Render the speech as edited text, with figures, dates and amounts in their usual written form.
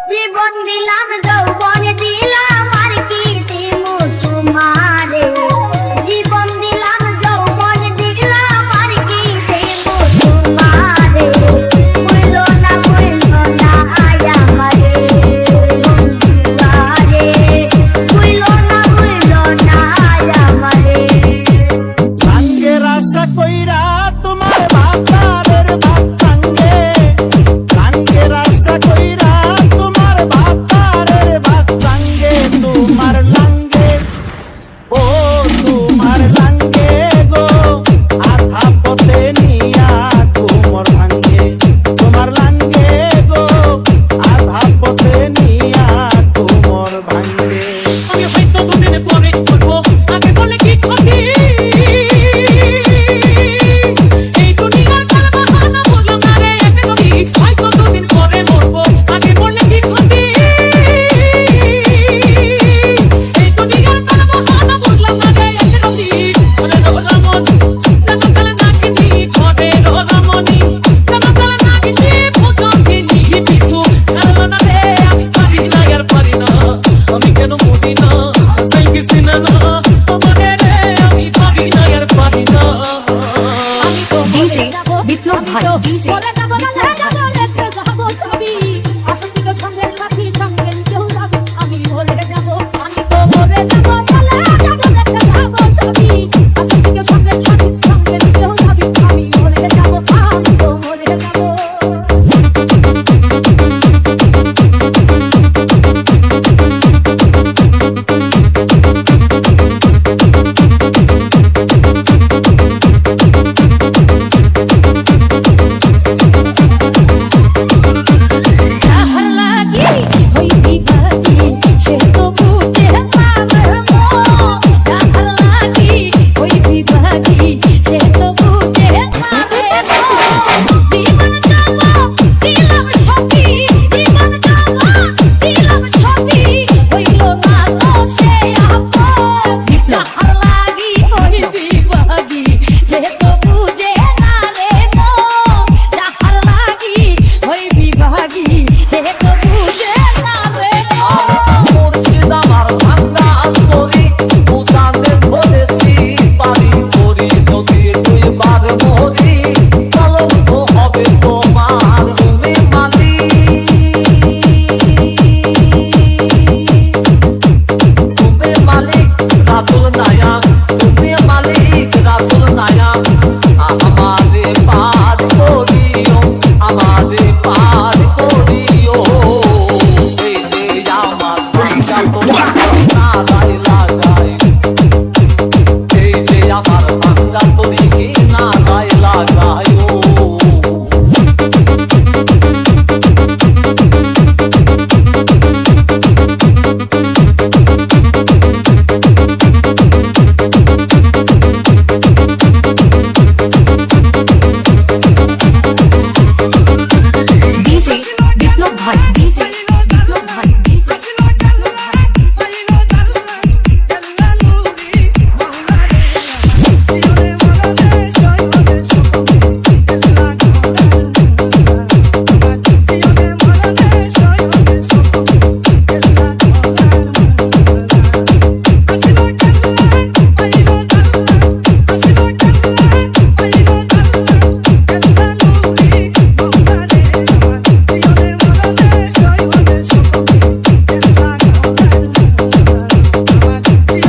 জীবন দিলাম যৌবন দিলাম আর কি দিমু তোমারে জীবন দিলাম যৌবন দিলাম আর কি দিমু তোমারে ভুলো না আয় আমারে তোমারে ভুলো না আয় আমারে লাঙ্গের আশা কইরা তোমার ভাতারের ভাত টাঙ্গে লাঙ্গের আশা কইরা তোমার ভাতারের ভাত টাঙ্গে তোমার লাঙ্গে ও তোমার লাঙ্গে গো আধা পথে নিয়া তোমার ভাঙ্গে তোমার লাঙ্গে গো আধা পথে নিয়া তোমার ভাঙ্গে আমি হয়তো দুদিন পরে করবো আগে বলে কি ক্ষতি এই দুনিয়ার কালবাহানা বুঝলাম না রে এতে নদী হয়তো দুদিন পরে মরবো আগে বলে কি ক্ষতি এই দুনিয়ার কালবাহানা বুঝলাম না রে এতে নদী ওরে রমন জানকালে নাগিনি ঘরে রমণী জানকালে নাগিনি পৌঁছকে নিয়ে পিছু ছাড়লো না রে আমি পারি না আর পারি না আমি কেন মরি না সাইকিসি না আমারে রে আমি পারি না আর পারি না আমি তো ডিজে বিপ্লব ভাই ডিজে বলে যাব লেখে যাব ছবি আসন্তিক সঙ্গের লাঠি সঙ্গের কেউ যাবে আমি বলে যাব আমি তো বলে যাব চলে যাব লেখে যাব ছবি আসন্তিক সঙ্গের লাঠি সঙ্গের কেউ যাবে আমি বলে যাব আমি তো বলে যাব যাহার লাগি হইবি বাকি সে তো বুঝে পাবে মো যাহার লাগি হইবি বাকি সে তো বুঝে পাবে মো জীবন যাব দিলাম সবই জীবন যাব দিলাম সবই হইল না তো সে আপন যাহার লাগি হইবি বাকি সে তো বুঝে না রে মো যাহার লাগি হইবি বাকি সে তো বুঝে না রে মো মুর্শিদ আমার ভাঙ্গা করি উজানে বলেছি পারি করি যদি দুইবার মরি কলঙ্ক হবে তোমার তুমি মালিক তুমি মালিক রাতুল নায়াক তুমি মালিক রাতুল নায়াক আমারে পার করিও আমারে পার করিও এই যে আমার ভাঙ্গা তরি নারায় লাগাই এই যে আমার ভাঙ্গা তরি নারায় লাগাইও ডিজে বিপ্লব ভাই ডিজে